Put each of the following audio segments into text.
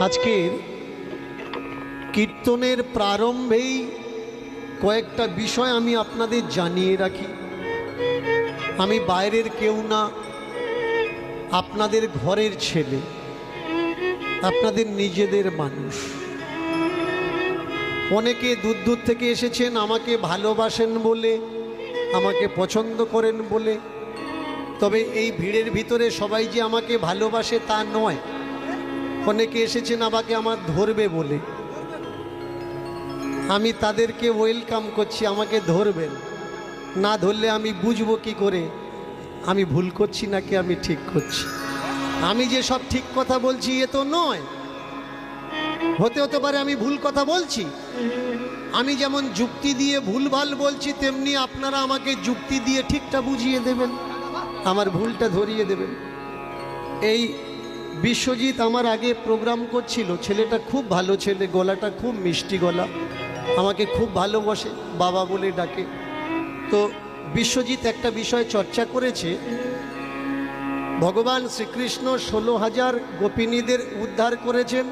আজকের কীর্তনের প্রারম্ভেই কয়েকটা বিষয় আমি আপনাদের জানিয়ে রাখি। আমি বাইরের কেউ না, আপনাদের ঘরের ছেলে, আপনাদের নিজেদের মানুষ। অনেকে দূর দূর থেকে এসেছেন আমাকে ভালোবাসেন বলে, আমাকে পছন্দ করেন বলে। তবে এই ভিড়ের ভিতরে সবাই যে আমাকে ভালোবাসে তা নয়। অনেকে এসেছেন আমাকে আমার ধরবে বলে। আমি তাদেরকে ওয়েলকাম করছি, আমাকে ধরবেন। না ধরলে আমি বুঝবো কি করে আমি ভুল করছি নাকি আমি ঠিক করছি। আমি যে সব ঠিক কথা বলছি এ তো নয়, হতে পারে আমি ভুল কথা বলছি। আমি যেমন যুক্তি দিয়ে ভুলভাল বলছি, তেমনি আপনারা আমাকে যুক্তি দিয়ে ঠিকটা বুঝিয়ে দেবেন, আমার ভুলটা ধরিয়ে দেবেন। এই বিশ্বজিৎ আমার আগে প্রোগ্রাম করছিল, ছেলেটা খুব ভালো ছেলে, গলাটা খুব মিষ্টি গলা, আমাকে খুব ভালোবাসে, বাবা বলে ডাকে। তো বিশ্বজিৎ একটা বিষয় চর্চা করেছে, ভগবান শ্রীকৃষ্ণ 16,000 গোপিনীদের উদ্ধার করেছেন।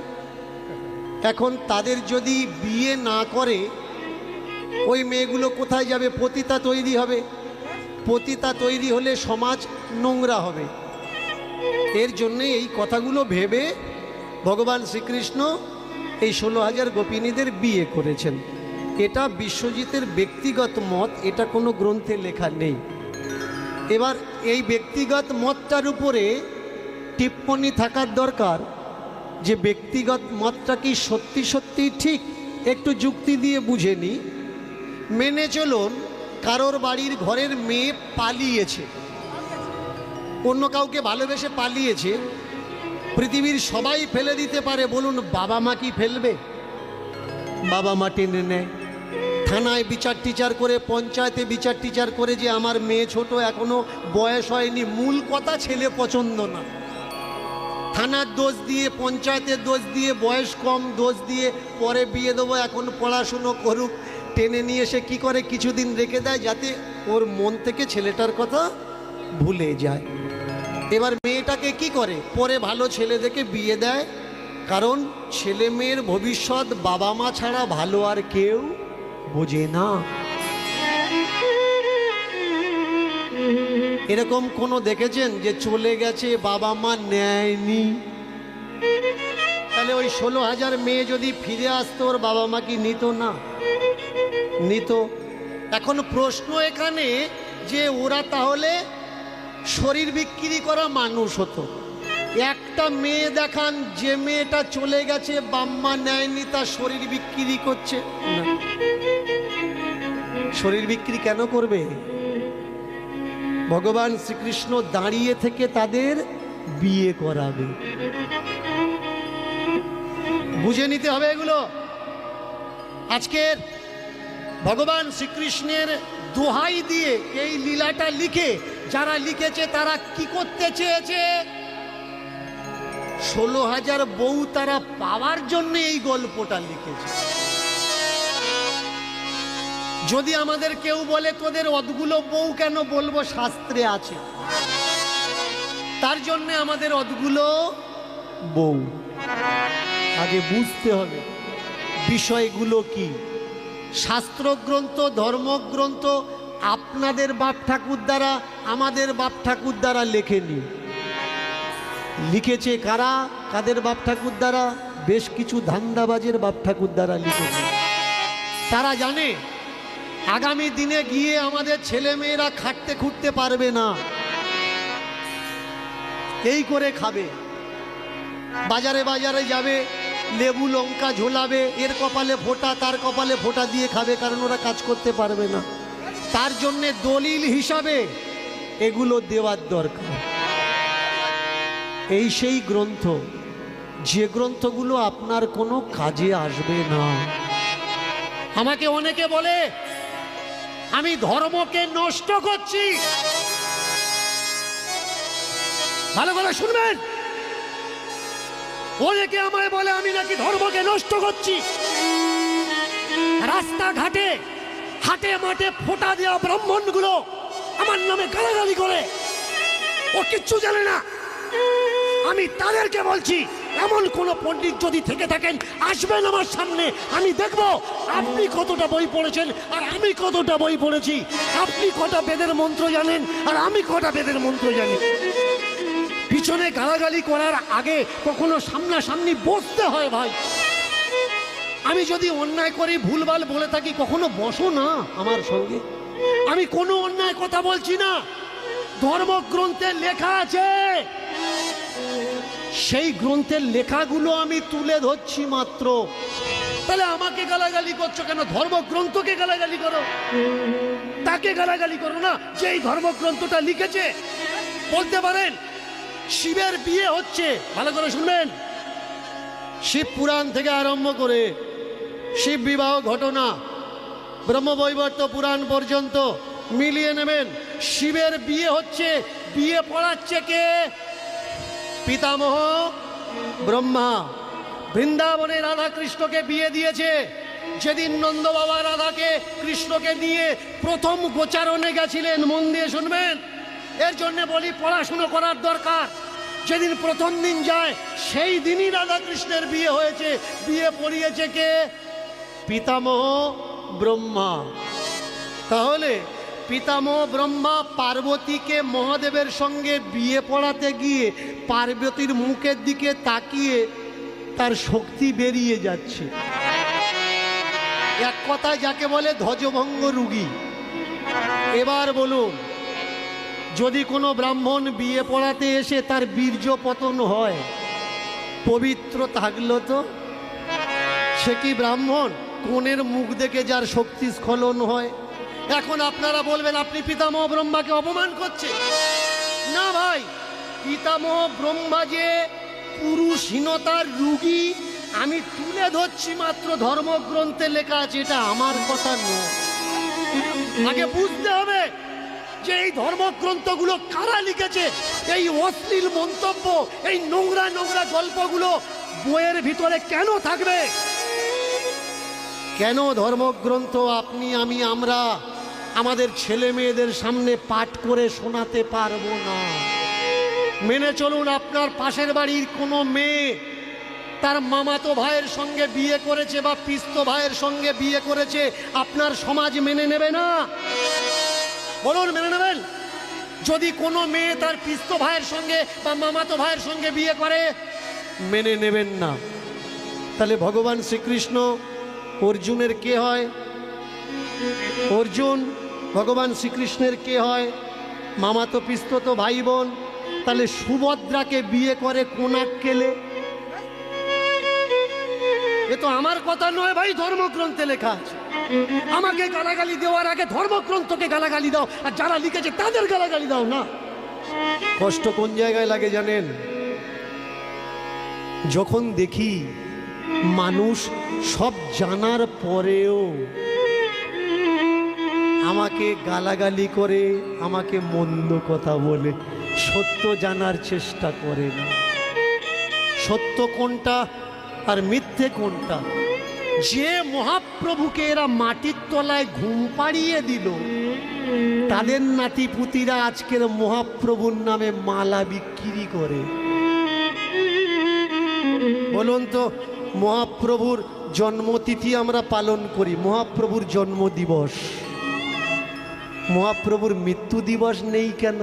এখন তাদের যদি বিয়ে না করে ওই মেয়েগুলো কোথায় যাবে? পতিতা তৈরি হবে। পতিতা তৈরি হলে সমাজ নোংরা হবে। এর জন্যে এই কথাগুলো ভেবে ভগবান শ্রীকৃষ্ণ এই 16,000 গোপিনীদের বিয়ে করেছেন। এটা বিশ্বজিতের ব্যক্তিগত মত, এটা কোনো গ্রন্থে লেখা নেই। এবার এই ব্যক্তিগত মতটার উপরে টিপ্পনী থাকার দরকার যে ব্যক্তিগত মতটা কি সত্যি সত্যি ঠিক, একটু যুক্তি দিয়ে বুঝে নি। মেনে চলুন কারোর বাড়ির ঘরের মেয়ে পালিয়েছে, অন্য কাউকে ভালোবেসে পালিয়েছে, পৃথিবীর সবাই ফেলে দিতে পারে, বলুন বাবা মা কি ফেলবে? বাবা মা টেনে নেয়, থানায় বিচার টিচার করে, পঞ্চায়েতে বিচার টিচার করে যে আমার মেয়ে ছোট, এখনো বয়স হয়নি। মূল কথা ছেলে পছন্দ না, থানার দোষ দিয়ে, পঞ্চায়েতের দোষ দিয়ে, বয়স কম দোষ দিয়ে পরে বিয়ে দেবো, এখন পড়াশুনো করুক, টেনে নিয়ে এসে কী করে কিছুদিন রেখে দেয় যাতে ওর মন থেকে ছেলেটার কথা ভুলে যায়। এবার মেয়েটাকে কি করে? পরে ভালো ছেলে দেখে বিয়ে দেয়, কারণ ছেলে মেয়ের ভবিষ্যৎ বাবা মা ছাড়া ভালো আর কেউ বোঝে না। এরকম কোনো দেখেছেন যে চলে গেছে বাবা মা নেয়নি? তাহলে ওই 16,000 মেয়ে যদি ফিরে আসতো, ওর বাবা মা কি নিত না? নিত। এখন প্রশ্ন এখানে যে ওরা তাহলে শরীর বিক্রি করা মানুষ হতো। একটা মেয়ে দেখান যে মেয়েটা চলে গেছে বাম্মা নেয়নি, তার শরীর বিক্রি করছে না। শরীর বিক্রি কেন করবে? ভগবান শ্রীকৃষ্ণ দাঁড়িয়ে থেকে তাদের বিয়ে করাবে। বুঝে নিতে হবে এগুলো। আজকের ভগবান শ্রীকৃষ্ণের দোহাই দিয়ে এই লীলাটা লিখে যারা লিখেছে তারা কি করতে চেয়েছে? 16,000 বউ তারা পাওয়ার জন্য এই গল্পটা লিখেছে। যদি আমাদের কেউ বলে তোদের অতগুলো বউ কেন, বলবো শাস্ত্রে আছে, তার জন্য আমাদের অতগুলো বউ। আগে বুঝতে হবে বিষয়গুলো কি। শাস্ত্রগ্রন্থ, ধর্মগ্রন্থ আপনাদের বাপ ঠাকুর দ্বারা, আমাদের বাপ ঠাকুর দ্বারা লেখেনি। লিখেছে কারা? কাদের বাপ ঠাকুর দ্বারা? বেশ কিছু ধান্দাবাজের বাপ ঠাকুর দ্বারা লিখেছে। তারা জানে আগামী দিনে গিয়ে আমাদের ছেলে মেয়েরা খাটতে খুঁটতে পারবে না, এই করে খাবে। বাজারে বাজারে যাবে, লেবু লঙ্কা ঝোলাবে, এর কপালে ফোঁটা তার কপালে ফোঁটা দিয়ে খাবে, কারণ ওরা কাজ করতে পারবে না। তার জন্যে দলিল হিসাবে এগুলো দেওয়ার দরকার। এই সেই গ্রন্থ যে গ্রন্থগুলো আপনার কোনো কাজে আসবে না। আমাকে অনেকে বলে আমি ধর্মকে নষ্ট করছি। ভালো করে শুনবেন, অনেকে আমায় বলে আমি নাকি ধর্মকে নষ্ট করছি। রাস্তাঘাটে হাটে মাঠে ফোঁটা দেওয়া ব্রাহ্মণগুলো আমার নামে গালাগালি করে, ও কিচ্ছু জানে না। আমি তাদেরকে বলছি এমন কোন পণ্ডিত যদি থেকে থাকেন আসবেন আমার সামনে, আমি দেখব আপনি কতটা বই পড়েছেন আর আমি কতটা বই পড়েছি। আপনি কটা বেদের মন্ত্র জানেন আর আমি কটা বেদের মন্ত্র জানি। পিছনে গালাগালি করার আগে কখনো সামনাসামনি বসতে হয় ভাই। আমি যদি অন্যায় করে ভুলভাল বলে থাকি কখনো বসো না আমার সঙ্গে। আমি কোনো অন্যায় কথা বলছি না, ধর্মগ্রন্থে লেখা আছে, সেই গ্রন্থের লেখাগুলো আমি তুলে ধরছি মাত্র। তাহলে আমাকে গালাগালি করছো কেন? ধর্মগ্রন্থকে গালাগালি করো, তাকে গালাগালি করো না যেই ধর্মগ্রন্থটা লিখেছে। বলতে পারেন শিবের বিয়ে হচ্ছে, ভালো করে শুনবেন, শিব পুরাণ থেকে আরম্ভ করে শিব বিবাহ ঘটনা ব্রহ্মবৈবর্ত পুরাণ পর্যন্ত মিলিয়ে নেবেন। শিবের বিয়ে হচ্ছে, বিয়ে পড়াচ্ছে কে? পিতামহ ব্রহ্মা। বৃন্দাবনে রাধা কৃষ্ণকে বিয়ে দিয়েছে। যেদিন নন্দ বাবা রাধাকে কৃষ্ণকে নিয়ে প্রথম গোচারণে গেছিলেন, মন দিয়ে শুনবেন, এর জন্য বলি পড়াশুনো করার দরকার। যেদিন প্রথম দিন যায় সেই দিনই রাধা কৃষ্ণের বিয়ে হয়েছে। বিয়ে পড়িয়েছে কে? পিতামহ ব্রহ্মা। তাহলে পিতামহ ব্রহ্মা পার্বতীকে মহাদেবের সঙ্গে বিয়ে পড়াতে গিয়ে পার্বতীর মুখের দিকে তাকিয়ে তার শক্তি বেরিয়ে যাচ্ছে। এক কথায় যাকে বলে ধ্বজভঙ্গ রুগী। এবার বলুন, যদি কোনো ব্রাহ্মণ বিয়ে পড়াতে এসে তার বীর্য পতন হয়, পবিত্র থাকলো তো? সে কি ব্রাহ্মণ? কোনের মুখ দেখে যার শক্তি স্খলন হয়। এখন আপনারা বলবেন আপনি পিতামহ ব্রহ্মাকে অপমান করছে। না ভাই, পিতামহ ব্রহ্মা যে পুরুষহীনতার রুগী আমি তুলে ধরছি মাত্র, ধর্মগ্রন্থে লেখা আছে, এটা আমার কথা নয়। আগে বুঝতে হবে যে এই ধর্মগ্রন্থগুলো কারা লিখেছে। এই অশ্লীল মন্তব্য, এই নোংরা নোংরা গল্পগুলো বইয়ের ভিতরে কেন থাকবে? কেন ধর্মগ্রন্থ আপনি আমি আমরা আমাদের ছেলে মেয়েদের সামনে পাঠ করে শোনাতে পারবো না? মেনে চলুন, আপনার পাশের বাড়ির কোনো মেয়ে তার মামাতো ভাইয়ের সঙ্গে বিয়ে করেছে বা পিস্তো ভাইয়ের সঙ্গে বিয়ে করেছে, আপনার সমাজ মেনে নেবে না? বলুন, মেনে নেবেন? যদি কোনো মেয়ে তার পিস্তো ভাইয়ের সঙ্গে বা মামাতো ভাইয়ের সঙ্গে বিয়ে করে, মেনে নেবেন না। তাহলে ভগবান শ্রীকৃষ্ণ অর্জুনের কে হয়? অর্জুন ভগবান শ্রীকৃষ্ণের কে হয়? মামাতো পিস্ততো ভাই বোন। তাহলে সুভদ্রাকে বিয়ে করে কোনাক কেলে? এ তো আমার কথা নয় ভাই, ধর্মগ্রন্থে লেখা আছে। আমাকে গালাগালি দেওয়ার আগে ধর্মগ্রন্থকে গালাগালি দাও, আর যারা লিখেছে তাদের গালাগালি দাও না। কষ্ট কোন জায়গায় লাগে জানেন? যখন দেখি মানুষ সব জানার পরেও আমাকে গালাগালি করে, আমাকে মন্দ কথা বলে, সত্য জানার চেষ্টা করে না। সত্য কোনটা আর মিথ্যে কোনটা? যে মহাপ্রভুকে এরা মাটির তলায় ঘুম পাড়িয়ে দিল, তাদের নাতিপুতিরা আজকের মহাপ্রভুর নামে মালা বিক্রি করে। বলুন তো, মহাপ্রভুর জন্মতিথি আমরা পালন করি, মহাপ্রভুর জন্ম দিবস, মহাপ্রভুর মৃত্যু দিবস নেই কেন?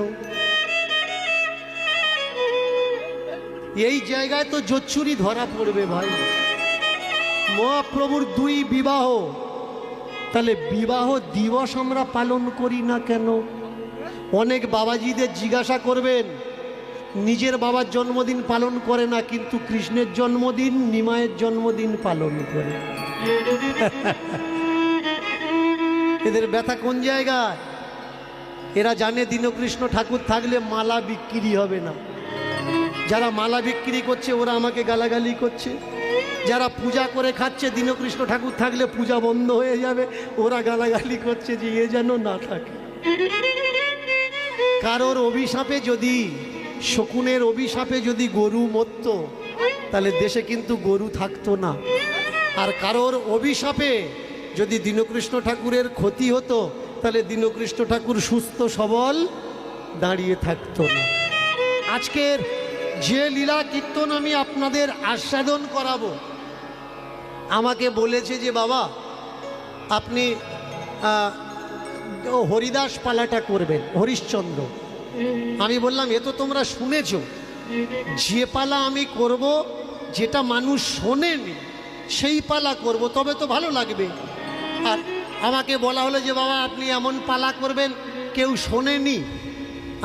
এই জায়গায় তো জোচ্চুরি ধরা পড়বে ভাই। মহাপ্রভুর 2 বিবাহ, তাহলে বিবাহ দিবস আমরা পালন করি না কেন? অনেক বাবাজিদের জিজ্ঞাসা করবেন, নিজের বাবার জন্মদিন পালন করে না, কিন্তু কৃষ্ণের জন্মদিন, নিমায়ের জন্মদিন পালন করে। এদের ব্যথা কোন জায়গায়? এরা জানে দীনকৃষ্ণ ঠাকুর থাকলে মালা বিক্রি হবে না। যারা মালা বিক্রি করছে ওরা আমাকে গালাগালি করছে। যারা পূজা করে খাচ্ছে, দীনকৃষ্ণ ঠাকুর থাকলে পূজা বন্ধ হয়ে যাবে, ওরা গালাগালি করছে যে এ যেন না থাকে। কারোর অভিশাপে যদি, শকুনের অভিশাপে যদি গরু মরত, তাহলে দেশে কিন্তু গরু থাকতো না। আর কারোর অভিশাপে যদি দীনকৃষ্ণ ঠাকুরের ক্ষতি হতো, তাহলে দীনকৃষ্ণ ঠাকুর সুস্থ সবল দাঁড়িয়ে থাকতো না। আজকের যে লীলা কীর্তন আমি আপনাদের আস্বাদন করাবো, আমাকে বলেছে যে বাবা আপনি হরিদাস পালাটা করবেন, হরিশ্চন্দ্র। আমি বললাম এ তো তোমরা শুনেছো, যে পালা আমি করব যেটা মানুষ শোনেনি সেই পালা করব, তবে তো ভালো লাগবে। আর আমাকে বলা হলো যে বাবা আপনি এমন পালা করবেন কেউ শোনেনি।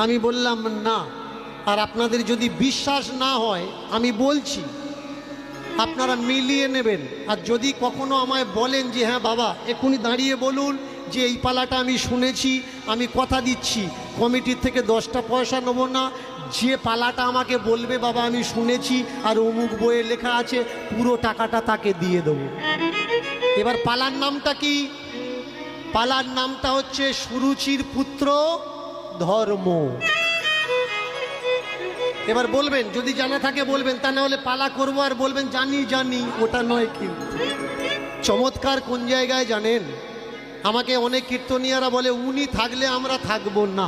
আমি বললাম না, আর আপনাদের যদি বিশ্বাস না হয় আমি বলছি, আপনারা মিলিয়ে নেবেন। আর যদি কখনো আমায় বলেন যে হ্যাঁ বাবা এক্ষুনি দাঁড়িয়ে বলুন যে এই পালাটা আমি শুনেছি, আমি কথা দিচ্ছি কমিটির থেকে 10টা পয়সা নেবো না, যে পালাটা আমাকে বলবে বাবা আমি শুনেছি আর অমুক বইয়ে লেখা আছে, পুরো টাকাটা তাকে দিয়ে দেবো। এবার পালার নামটা কি? পালার নামটা হচ্ছে সুরুচির পুত্র ধর্ম। এবার বলবেন, যদি জানা থাকে বলবেন, তা না হলে পালা করবো আর বলবেন জানি জানি, ওটা নয়। কিন্তু চমৎকার কোন জায়গায় জানেন, আমাকে অনেক কীর্তনিয়ারা বলে উনি থাকলে আমরা থাকবো না।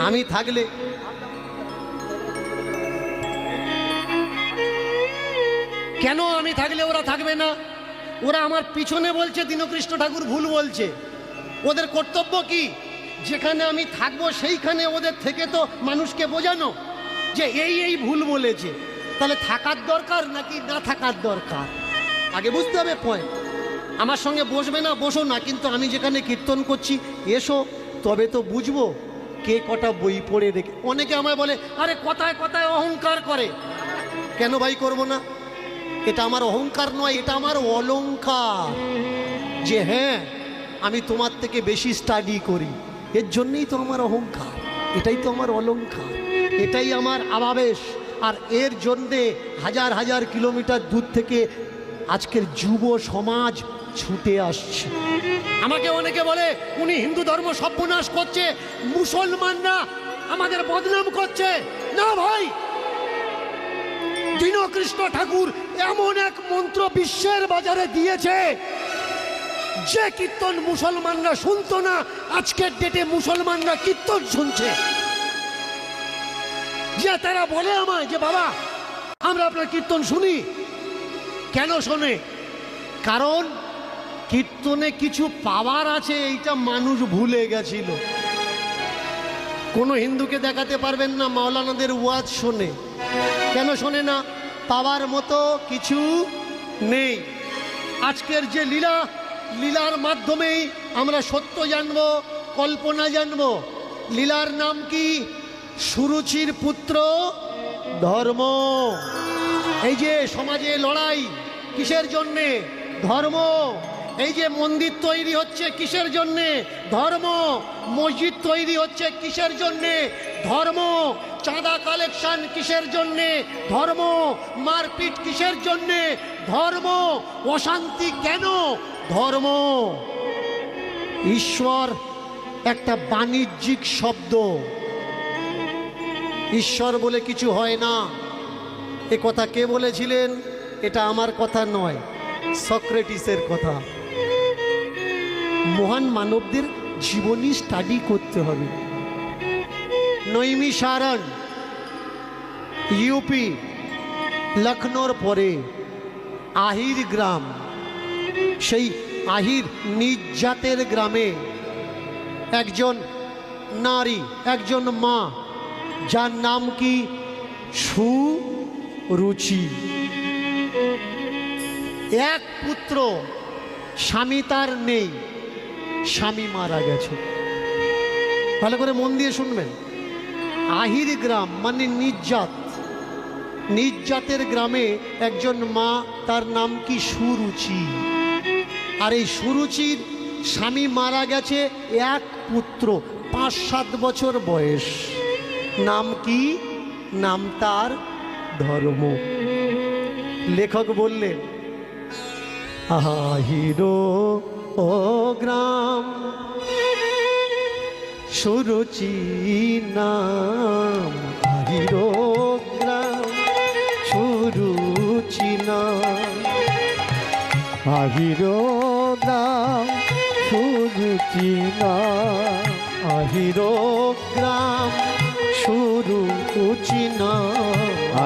আমি থাকলে, কেন আমি থাকলে ওরা থাকবে না? ওরা আমার পিছনে বলছে দীনকৃষ্ণ ঠাকুর ভুল বলছে। ওদের কর্তব্য কি? যেখানে আমি থাকবো সেইখানে ওদের থেকে তো মানুষকে বোঝানো যে এই ভুল বলেছে। তাহলে থাকার দরকার নাকি না থাকার দরকার, আগে বুঝতে হবে পয়েন্ট। আমার সঙ্গে বসবে না বসো না, কিন্তু আমি যেখানে কীর্তন করছি এসো, তবে তো বুঝবো কে কটা বই পড়ে রেখে। অনেকে আমায় বলে আরে কথায় কথায় অহংকার করে। কেন ভাই করব না? এটা আমার অহংকার নয়, এটা আমার অলংকার। যে হ্যাঁ আমি তোমার থেকে বেশি স্টাডি করি, এর জন্যই তো আমার অহংকার, এটাই তো আমার অলংকার, এটাই আমার আবাবেশ। আর এর জন্যে হাজার হাজার কিলোমিটার দূর থেকে আজকের যুব সমাজ ছুটে আসছে। আমাকে অনেকে বলে উনি হিন্দু ধর্ম সর্বনাশ করছে, মুসলমানরা আমাদের বদনাম করছে। না ভাই, দীনকৃষ্ণ ঠাকুর এমন এক মন্ত্র বিশ্বের বাজারে দিয়েছে, যে কীর্তন মুসলমানরা শুনতো না, আজকের ডেটে মুসলমানরা কীর্তন শুনছে। যে তারা বলে আমায় যে বাবা আমরা আপনার কীর্তন শুনি। কেন শোনে? কারণ কীর্তনে কিছু পাওয়ার আছে, এইটা মানুষ ভুলে গেছিল। কোনো হিন্দুকে দেখাতে পারবেন না মাওলানাদের ওয়াজ শোনে। কেন শোনে না? পাওয়ার মতো কিছু নেই। আজকের যে লীলা, লীলার মাধ্যমেই আমরা সত্য জানব, কল্পনা জানব। লীলার নাম কি? সুরুচির পুত্র ধর্ম। এই যে সমাজে লড়াই কিসের জন্যে? ধর্ম। এই যে মন্দির তৈরি হচ্ছে কিসের জন্যে? ধর্ম। মসজিদ তৈরি হচ্ছে কিসের জন্যে? ধর্ম। চাঁদা কালেকশন কিসের জন্যে? ধর্ম। মারপিট কিসের জন্যে? ধর্ম। অশান্তি কেন? ধর্ম। ঈশ্বর একটা বাণিজ্যিক শব্দ, ঈশ্বর বলে কিছু হয় না। এ কথা কে বলেছিলেন? এটা আমার কথা নয়, সক্রেটিসের কথা। মহান মানবদের জীবনী স্টাডি করতে হবে। নৈমিষারণ ইউপি, লখনৌর পরে আহির গ্রাম, সেই আহির নিজ জাতের গ্রামে একজন নারী, একজন মা, যার নাম কি? সুরুচি। এক পুত্র, স্বামী তার নেই, স্বামী মারা গেছে। ভালো করে মন দিয়ে শুনবেন। আহির গ্রাম মানে নিজ্জাত, নিজ্জাতের গ্রামে একজন মা, তার নাম কি? সুরুচি। আর এই সুরুচির স্বামী মারা গেছে, এক পুত্র, 5-7 বছর বয়স। নাম কি? নাম তার ধর্ম। লেখক বললেন আহিরো ও গ্রাম সুরুচি নাম, আহিরো গ্রাম সুরুচি নাম, আহিরো গ্রাম সুরুচি নাম, আহিরো গ্রাম শুরু উচিনা,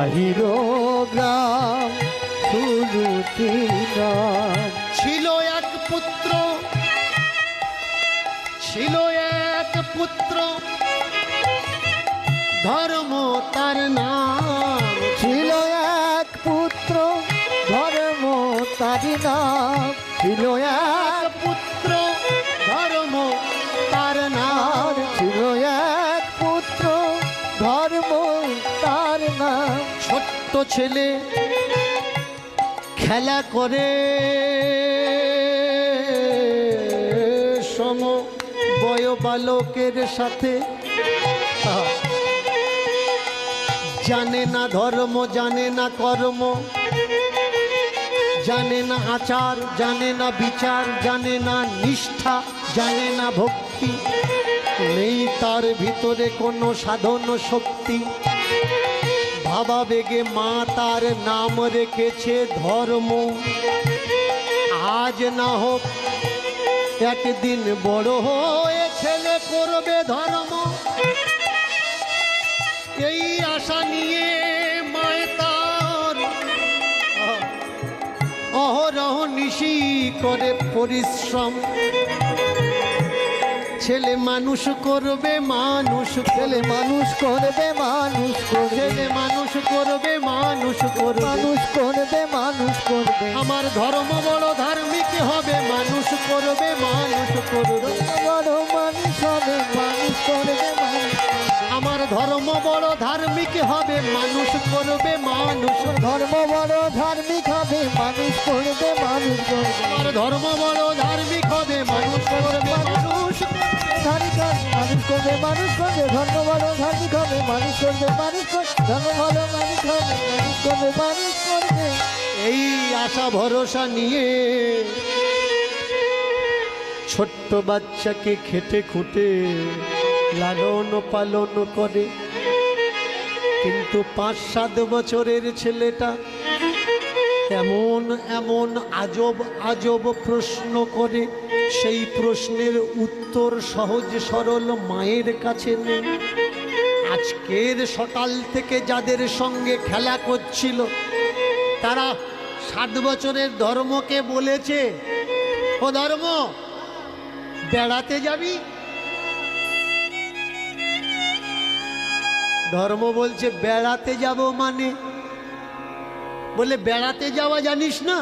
আহিরো গ্রাম শুরুটি নাম। ছিল এক পুত্র, ছিল এক পুত্র, ধর্ম তার নাম। ছিল এক পুত্র, ধর্ম তারি নাম। ছিল এক পুত্র, ধর্ম তার নাম। ছিল এক পুত্র, ধর্ম তার নাম। ছোট্ট ছেলে খেলা করে সম বয় বালকের সাথে, জানে না ধর্ম, জানে না কর্ম, জানে না আচার, জানে না বিচার, জানে না নিষ্ঠা, জানে না ভক্তি, নেই তার ভিতরে কোনো সাধন শক্তি। ভাবাবেগে মা তার নাম রেখেছে ধর্ম। আজ না হোক একদিন বড় হয়ে ছেলে করবে ধর্ম, এই আশা নিয়ে মায়ে তার অহরহ নিশি করে পরিশ্রম। ছেলে মানুষ করবে, মানুষ ছেলে মানুষ করবে, মানুষ করবে, ছেলে মানুষ করবে, মানুষ করবে, মানুষ করবে, মানুষ করবে। আমার ধর্ম বড় ধার্মিক হবে, মানুষ করবে, মানুষ করবে, বড় মানুষ হবে, মানুষ করবে, মানুষ করবে। আমার ধর্ম বড় ধার্মিক হবে, মানুষ করবে, মানুষ, ধর্ম বড় ধার্মিক হবে, মানুষ করবে, মানুষ করবে। আমার ধর্ম বড় ধার্মিক হবে, মানুষ করবে, মানুষ, ধার্মিক হবে, মানুষ করবে, মানুষ করবে। ধর্ম বড় ধার্মিক হবে, মানুষ করবে, মানুষ করবে। ধর্ম বড় মানুষ হবে, মানুষ করবে, মানুষ করবে। এই আশা ভরসা নিয়ে ছোট্ট বাচ্চাকে খেটে খুঁটে লালন পালন করে, কিন্তু 5-7 বছরের ছেলেটা এমন এমন আজব আজব প্রশ্ন করে, সেই প্রশ্নের উত্তর সহজ সরল মায়ের কাছে নেই। আজকের সকাল থেকে যাদের সঙ্গে খেলা করছিল, তারা 7 বছরের ধর্মকে বলেছে, ও ধর্ম বেড়াতে যাবি? ধর্ম বলছে বেড়াতে যাব মানে? বলে বেড়াতে যাওয়া জানিস না?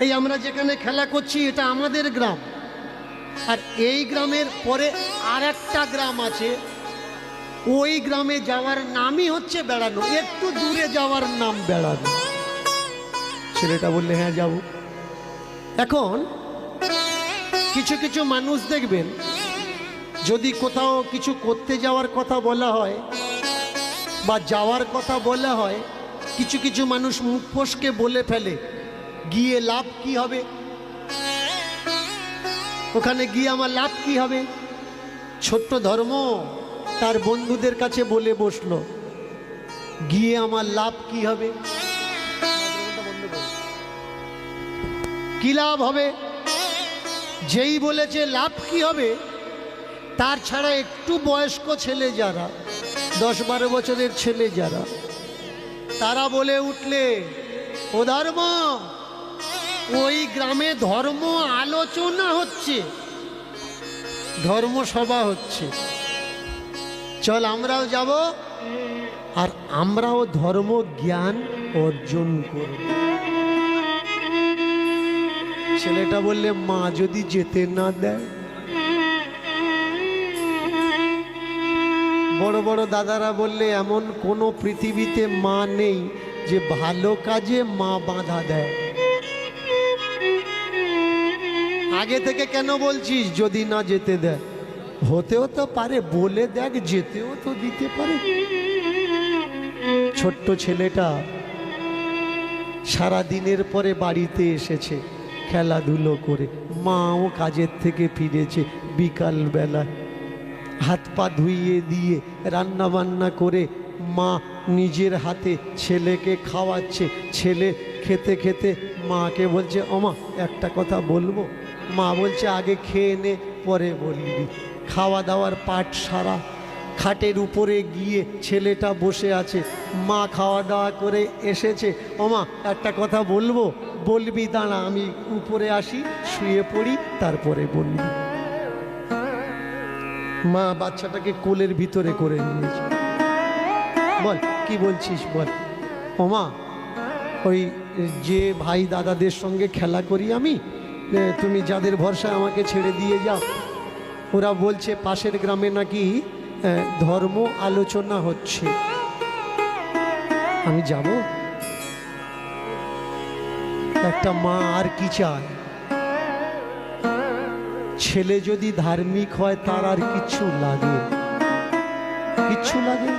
এই আমরা যেখানে খেলা করছি এটা আমাদের গ্রাম, আর এই গ্রামের পরে আর একটা গ্রাম আছে, ওই গ্রামে যাওয়ার নামই হচ্ছে বেড়ানো, একটু দূরে যাওয়ার নাম বেড়ানো। ছেলেটা বললে হ্যাঁ যাব। এখন কিছু কিছু মানুষ দেখবেন, যদি কোথাও কিছু করতে যাওয়ার কথা বলা হয় বা যাওয়ার কথা বলা হয়, কিছু কিছু মানুষ মুখ ফসকে বলে ফেলে, গিয়ে লাভ কি হবে, ওখানে গিয়ে আমার লাভ কি হবে। ছোট্ট ধর্ম তার বন্ধুদের কাছে বলে বসলো, গিয়ে আমার লাভ কি হবে, কি লাভ হবে? যেই বলেছে লাভ কি হবে, তার ছাড়া একটু বয়স্ক ছেলে যারা, 10-12 বছরের ছেলে যারা, তারা বলে উঠলে, ও ধর্ম, ওই গ্রামে ধর্ম আলোচনা হচ্ছে, ধর্মসভা হচ্ছে, চল আমরাও যাব আর আমরাও ধর্ম জ্ঞান অর্জন করব। ছেলেটা বললে, মা যদি যেতে না দেয়? বড় বড় দাদারা বললে, এমন কোনো পৃথিবীতে মা নেই যে ভালো কাজে মা বাধা দেয়। আগে থেকে কেন বলছিস যদি না যেতে দেয়? হতেও তো পারে, বলে দেখ, যেতেও তো দিতে পারে। ছোট্ট ছেলেটা সারা দিনের পরে বাড়িতে এসেছে খেলাধুলো করে, মাও কাজের থেকে ফিরেছে বিকাল বেলায়, হাত পা ধুইয়ে দিয়ে রান্না বান্না করে মা নিজের হাতে ছেলেকে খাওয়াচ্ছে। ছেলে খেতে খেতে মাকে বলছে, ওমা একটা কথা বলবো? মা বলছে, আগে খেয়ে নে পরে বলবি। খাওয়া দাওয়ার পাট সারা, খাটের উপরে গিয়ে ছেলেটা বসে আছে, মা খাওয়া দাওয়া করে এসেছে। ওমা একটা কথা বলবো, বলবি দাঁড়া আমি উপরে আসি, শুয়ে পড়ি, তারপরে বলবি। মা বাচ্চাটাকে কোলের ভিতরে করে নিয়েছে। বল কি বলছিস বল। ওমা ওই যে ভাই দাদাদের সঙ্গে খেলা করি আমি, তুমি যাদের ভরসায় আমাকে ছেড়ে দিয়ে যাও, ওরা বলছে পাশের গ্রামে নাকি ধর্ম আলোচনা হচ্ছে, আমি যাব। একটা মা আর কি চায়, ছেলে যদি ধার্মিক হয় তার আর কিচ্ছু লাগে, কিচ্ছু লাগে।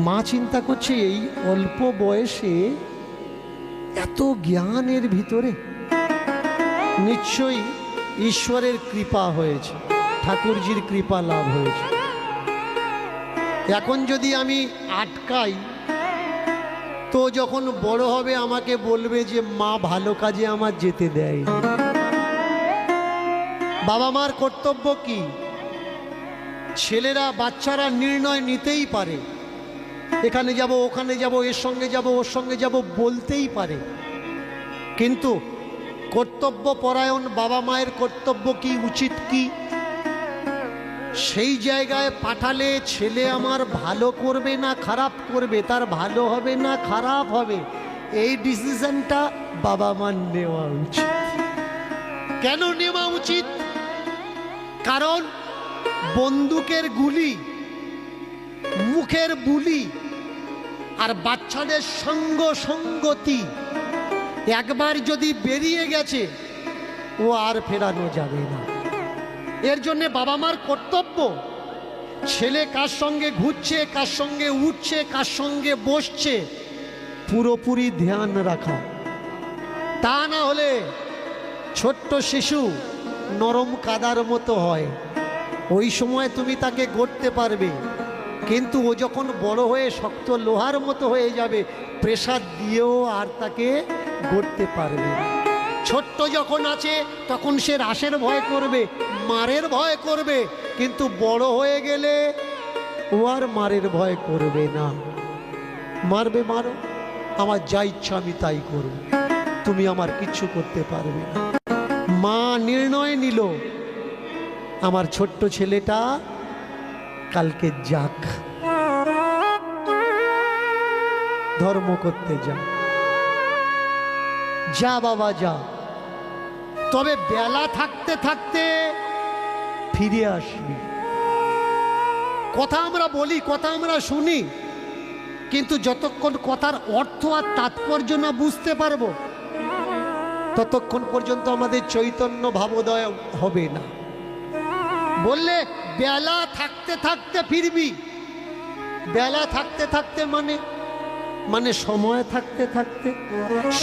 মা চিন্তা করছে এই অল্প বয়সে এত জ্ঞানের ভিতরে নিশ্চয়ই ঈশ্বরের কৃপা হয়েছে, ঠাকুরজির কৃপা লাভ হয়েছে। এখন যদি আমি আটকাই তো যখন বড় হবে আমাকে বলবে যে মা ভালো কাজে আমার যেতে দেয়নি। বাবা মার কর্তব্য কি? ছেলেরা বাচ্চারা নির্ণয় নিতেই পারে, এখানে যাব ওখানে যাব, এর সঙ্গে যাব ওর সঙ্গে যাব বলতেই পারে, কিন্তু কর্তব্য পরায়ণ বাবা মায়ের কর্তব্য কি, উচিত কি, সেই জায়গায় পাঠালে ছেলে আমার ভালো করবে না খারাপ করবে, তার ভালো হবে না খারাপ হবে, এই ডিসিশনটা বাবা মার নেওয়া উচিত। কেন নেওয়া উচিত? কারণ বন্দুকের গুলি, মুখের বুলি আর বাচ্চাদের সঙ্গতি একবার যদি বেরিয়ে গেছে ও আর ফেরানো যাবে না। এর জন্যে বাবা মার কর্তব্য ছেলে কার সঙ্গে ঘুরছে, কার সঙ্গে উঠছে, কার সঙ্গে বসছে, পুরোপুরি ধ্যান রাখা। তা না হলে ছোট্ট শিশু নরম কাদার মতো হয়, ওই সময় তুমি তাকে গড়তে পারবে, কিন্তু ও যখন বড় হয়ে শক্ত লোহার মতো হয়ে যাবে, প্রেসার দিয়েও আর তাকে গড়তে পারবে না। ছোট্ট যখন আছে তখন সে রাসের ভয় করবে, মারের ভয় করবে, কিন্তু বড় হয়ে গেলে ও আর মারের ভয় করবে না। মারবে মারো, আমার যা ইচ্ছা আমি তাই করব, তুমি আমার কিচ্ছু করতে পারবে না। মা নির্ণয় নিল আমার ছোট্ট ছেলেটা কালকে যাক, ধর্ম করতে যা, যা বাবা যা, তবে বেলা থাকতে থাকতে ফিরে আসবি। কথা আমরা বলি, কথা আমরা শুনি, কিন্তু যতক্ষণ কথার অর্থ আর তাৎপর্য না বুঝতে পারবো ততক্ষণ পর্যন্ত আমাদের চৈতন্য ভাবোদয় হবে না। বললে বেলা থাকতে থাকতে ফিরবি, বেলা থাকতে থাকতে মানে সময় থাকতে থাকতে,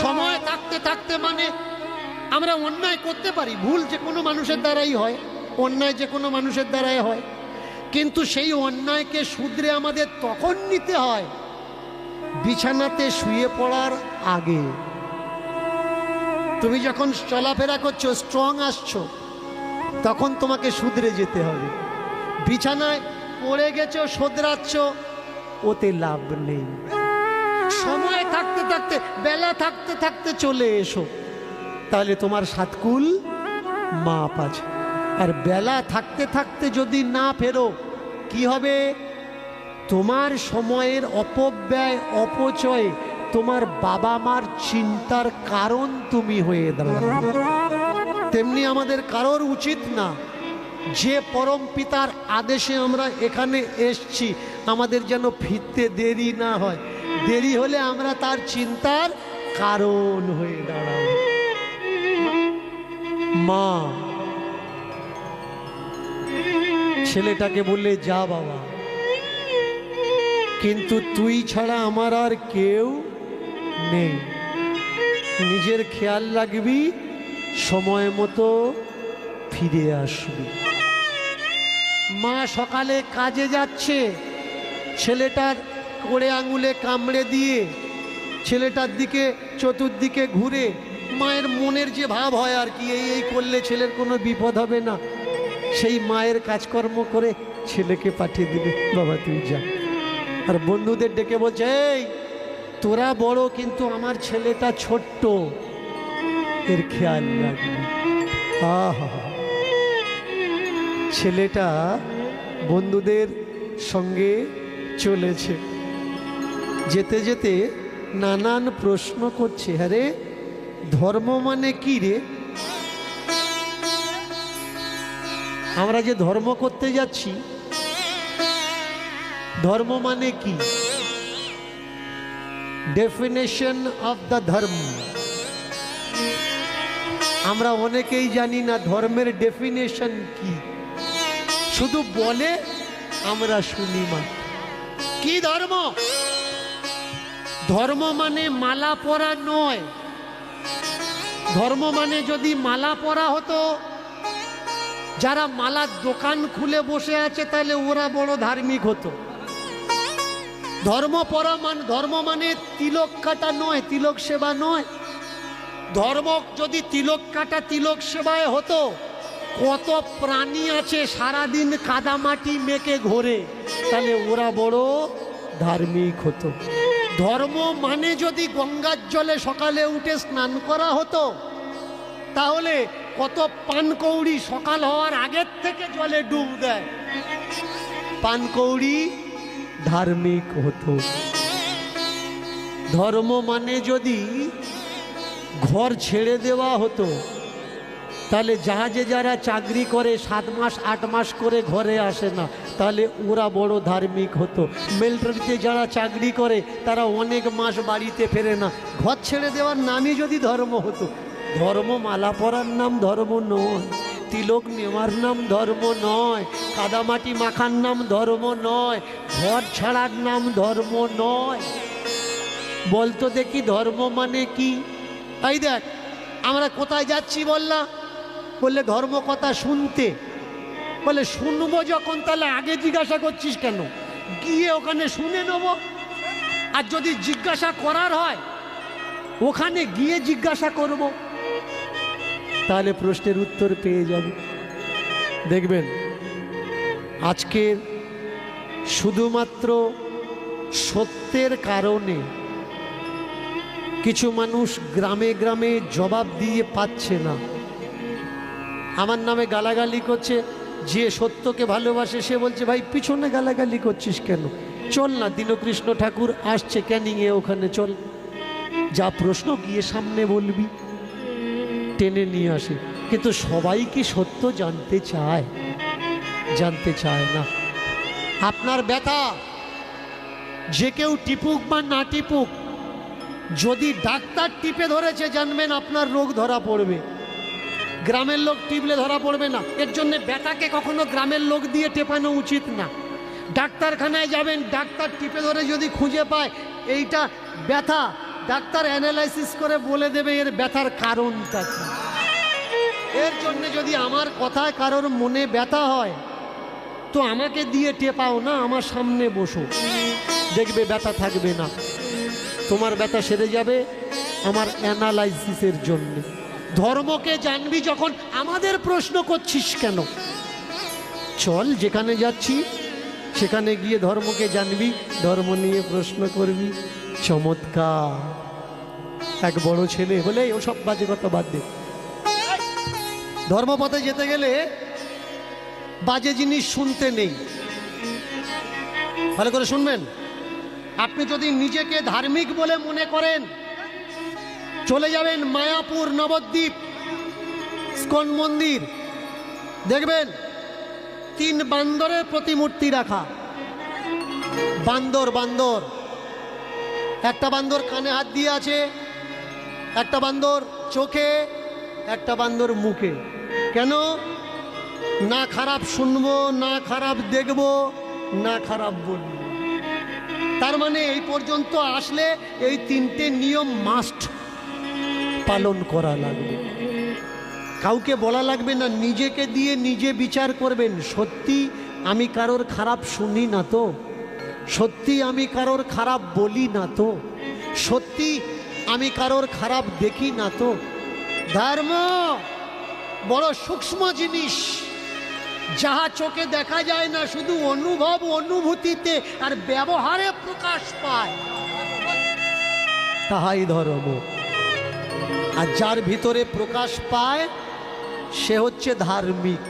সময় থাকতে থাকতে মানে আমরা অন্যায় করতে পারি, ভুল যে কোনো মানুষের দ্বারাই হয়, অন্যায় যে কোনো মানুষের দ্বারাই হয়, কিন্তু সেই অন্যায়কে শুধরে আমাদের তখন নিতে হয় বিছানাতে শুয়ে পড়ার আগে। তুমি যখন চলাফেরা করছো, স্ট্রং আসছো, তখন তোমাকে শুধরে যেতে হবে। বিছানায় পড়ে গেছো, শোধরাচ্ছ, ওতে লাভ নেই। সময় থাকতে থাকতে, বেলা থাকতে থাকতে চলে এসো, তাহলে তোমার সাতকুল মাপ আছে। আর বেলা থাকতে থাকতে যদি না ফেরো কি হবে? তোমার সময়ের অপব্যয়, অপচয় তোমার বাবা মার চিন্তার কারণ তুমি হয়ে দাঁড়াবে। তেমনি আমাদের কারোর উচিত না, যে পরম পিতার আদেশে আমরা এখানে এসছি, আমাদের যেন ফিরতে দেরি না হয়। দেরি হলে আমরা তার চিন্তার কারণ হয়ে দাঁড়াবো। মা ছেলেটাকে বললে যা বাবা, কিন্তু তুই ছাড়া আমার আর কেউ নেই, নিজের খেয়াল রাখবি, সময় মতো ফিরে আসবি। মা সকালে কাজে যাচ্ছে, ছেলেটার কোড়ে আঙুলে কামড়ে দিয়ে ছেলেটার দিকে চতুর্দিকে ঘুরে, মায়ের মনের যে ভাব হয় আর কি, এই করলে ছেলের কোনো বিপদ হবে না, সেই মায়ের কাজকর্ম করে ছেলেকে পাঠিয়ে দিবে, বাবা তুই যা। আর বন্ধুদের ডেকে বলছে, এই তোরা বড় কিন্তু আমার ছেলেটা ছোট্ট, এর খেয়াল রাখবি। আহা, ছেলেটা বন্ধুদের সঙ্গে চলেছে, যেতে যেতে নানান প্রশ্ন করছে, আরে ধর্ম মানে কি রে? আমরা যে ধর্ম করতে যাচ্ছি, ধর্ম মানে কি? ডেফিনেশন অফ দ্য ধর্ম। আমরা অনেকেই জানি না ধর্মের ডেফিনেশন কি, শুধু বলে আমরা শুনি মাত্র। কি ধর্ম? ধর্ম মানে মালা পরা নয়। ধর্ম মানে যদি মালা পরা হতো, যারা মালার দোকান খুলে বসে আছে তাহলে ওরা বড় ধার্মিক হতো। ধর্ম মানে তিলক কাটা নয়, তিলক সেবা নয়। ধর্ম যদি তিলক কাটা তিলক সেবায় হতো, কত প্রাণী আছে সারাদিন কাদামাটি মেখে ঘোরে, তাহলে ওরা বড় ধার্মিক হতো। ধর্ম মানে যদি গঙ্গার জলে সকালে উঠে স্নান করা হতো, তাহলে কত পানকৌড়ি সকাল হওয়ার আগের থেকে জলে ডুব দেয়, পানকৌড়ি ধার্মিক হতো। ধর্ম মানে যদি ঘর ছেড়ে দেওয়া হতো, তাহলে জাহাজে যারা চাকরি করে 7 মাস 8 মাস করে ঘরে আসে না, তাহলে ওরা বড় ধার্মিক হতো। মিলিটারিতে যারা চাকরি করে তারা অনেক মাস বাড়িতে ফেরে না, ঘর ছেড়ে দেওয়ার নামই যদি ধর্ম হতো। ধর্ম মালা পরার নাম ধর্ম নয়, তিলক নেওয়ার নাম ধর্ম নয়, কাদামাটি মাখার নাম ধর্ম নয়, ঘর ছাড়ার নাম ধর্ম নয়। বলতো দেখি ধর্ম মানে কি? এই দেখ আমরা কোথায় যাচ্ছি বললাম, বললে ধর্ম কথা শুনতে। বলে শুনবো যখন, তাহলে আগে জিজ্ঞাসা করছিস কেন? গিয়ে ওখানে শুনে নেব। আর যদি জিজ্ঞাসা করার হয় ওখানে গিয়ে জিজ্ঞাসা করব, তাহলে প্রশ্নের উত্তর পেয়ে যাবে। দেখবেন আজকে শুধুমাত্র সত্যের কারণে কিছু মানুষ গ্রামে গ্রামে জবাব দিয়ে পাচ্ছে না। আমার নামে গালাগালি করছে, যে সত্যকে ভালোবাসে সে বলছে, ভাই পিছনে গালাগালি করছিস কেন? চল না, দীনকৃষ্ণ ঠাকুর আসছে ক্যানিংয়ে, ওখানে চল। যা প্রশ্ন গিয়ে সামনে বলবি, টেনে নিয়ে আসে। কিন্তু সবাই কি সত্য জানতে চায়? জানতে চায় না। আপনার ব্যথা যে কেউ টিপুক বা না টিপুক, যদি ডাক্তার টিপে ধরেছে জানবেন আপনার রোগ ধরা পড়বে। গ্রামের লোক টিপলে ধরা পড়বে না। এর জন্য ব্যথাকে কখনো গ্রামের লোক দিয়ে টেপানো উচিত না। ডাক্তারখানায় যাবেন, ডাক্তার টিপে ধরে যদি খুঁজে পায় এইটা ব্যথা, ডাক্তার অ্যানালাইসিস করে বলে দেবে এর ব্যথার কারণটা কি। এর জন্য যদি আমার কথায় কারোর মনে ব্যথা হয় তো আমাকে দিয়ে টেপাও না, আমার সামনে বসো, দেখবে ব্যথা থাকবে না, তোমার ব্যথা সেরে যাবে আমার অ্যানালাইসিসের জন্য। ধর্মকে জানবি যখন, আমাদের প্রশ্ন করছিস কেন? চল যেখানে যাচ্ছি সেখানে গিয়ে ধর্মকে জানবি, ধর্ম নিয়ে প্রশ্ন করবি। চমৎকার। এক বড় ছেলে বলে, ওসব বাজে কথা বাদ দে। ধর্মপথে যেতে গেলে বাজে জিনিস শুনতে নেই। ভালো করে শুনবেন। আপনি যদি নিজেকে ধার্মিক বলে মনে করেন, চলে যাবেন মায়াপুর, নবদ্বীপ, ইস্কন মন্দির, দেখবেন 3 বান্দরের প্রতিমূর্তি রাখা। বান্দর বান্দর, একটা বান্দর কানে হাত দিয়ে আছে, একটা বান্দর চোখে, একটা বান্দর মুখে। কেন? না খারাপ শুনবো, না খারাপ দেখবো, না খারাপ বলবো। তার মানে এই পর্যন্ত আসলে এই 3টে নিয়ম মাস্ট পালন করা লাগবে। কাউকে বলা লাগবে না, নিজেকে দিয়ে নিজে বিচার করবেন। সত্যি আমি কারোর খারাপ শুনি না তো? সত্যি আমি কারোর খারাপ বলি না তো? সত্যি আমি কারোর খারাপ দেখি না তো? ধর্ম বড় সূক্ষ্ম জিনিস। যাহা চোখে দেখা যায় না, শুধু অনুভব অনুভূতিতে আর ব্যবহারে প্রকাশ পায়, তাহাই ধর্ম। আর যার ভিতরে প্রকাশ পায় সে হচ্ছে ধার্মিক।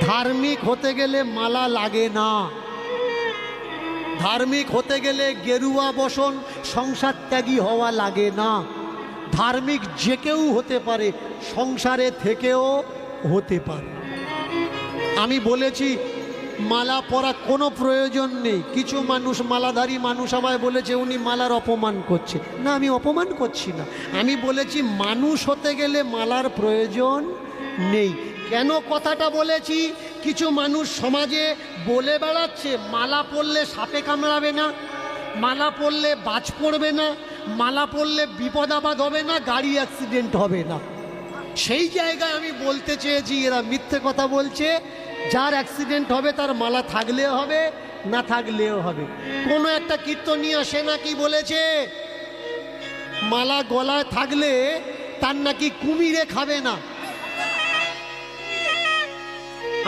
ধার্মিক হতে গেলে মালা লাগে না। ধার্মিক হতে গেলে গেরুয়া বসন সংসার ত্যাগী হওয়া লাগে না। ধার্মিক যে কেউ হতে পারে, সংসারে থেকেও হতে পারে। আমি বলেছি মালা পরা কোনো প্রয়োজন নেই। কিছু মানুষ, মালাধারী মানুষ আমায় বলেছে উনি মালার অপমান করছে। না, আমি অপমান করছি না। আমি বলেছি মানুষ হতে গেলে মালার প্রয়োজন নেই। কেন কথাটা বলেছি? কিছু মানুষ সমাজে বলে বেড়াচ্ছে মালা পরলে সাপে কামড়াবে না, মালা পরলে বাজ পড়বে না, মালা পরলে বিপদ আপদ হবে না, গাড়ি অ্যাক্সিডেন্ট হবে না। সেই জায়গায় আমি বলতে চেয়েছি এরা মিথ্যে কথা বলছে। যার অ্যাক্সিডেন্ট হবে তার মালা থাকলেও হবে, না থাকলেও হবে। কোনো একটা কীর্তনীয় সে নাকি বলেছে মালা গলায় থাকলে তার নাকি কুমিরে খাবে না।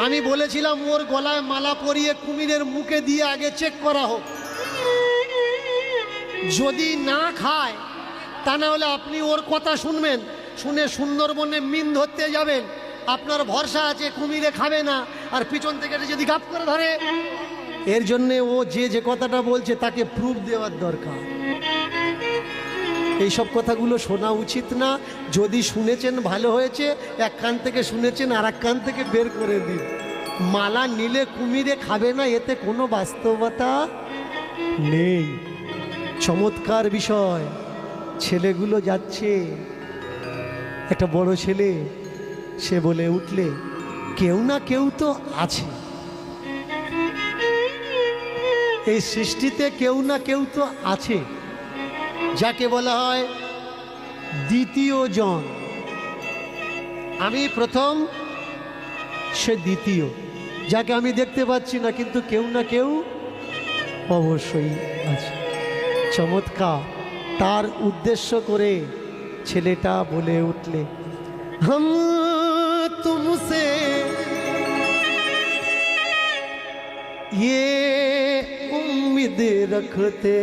আমি বলেছিলাম ওর গলায় মালা পরিয়ে কুমিরের মুখে দিয়ে আগে চেক করা হোক। যদি না খায় তা না হলে আপনি ওর কথা শুনবেন, শুনে সুন্দরবনে মিন ধরতে যাবেন, আপনার ভরসা আছে কুমিরে খাবে না, আর পিছন থেকে যদি গাপ করে ধরে। এর জন্যে ও যে কথাটা বলছে তাকে প্রুফ দেওয়ার দরকার। এইসব কথাগুলো শোনা উচিত না। যদি শুনেছেন ভালো হয়েছে, এক কান থেকে শুনেছেন আর এক কান থেকে বের করে দিন। মালা নিলে কুমিরে খাবে না, এতে কোনো বাস্তবতা নেই। চমৎকার বিষয়। ছেলেগুলো যাচ্ছে, একটা বড় ছেলে সে বলে উঠলে কেউ না কেউ তো আছে এই সৃষ্টিতে, কেউ না কেউ তো আছে, যাকে বলা হয় দ্বিতীয় জন। আমি প্রথম, সে দ্বিতীয়, যাকে আমি দেখতে পাচ্ছি না, কিন্তু কেউ না কেউ অবশ্যই আছে। চমৎকার। তার উদ্দেশ্য করে ছেলেটা বলে উঠলে हम तुमसे ये उम्मीद रखते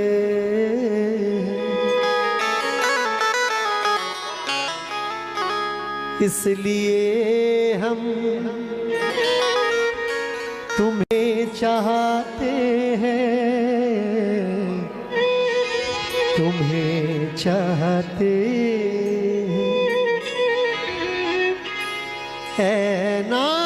इसलिए हम तुम्हें चाहते हैं, तुम्हें चाहते है ना।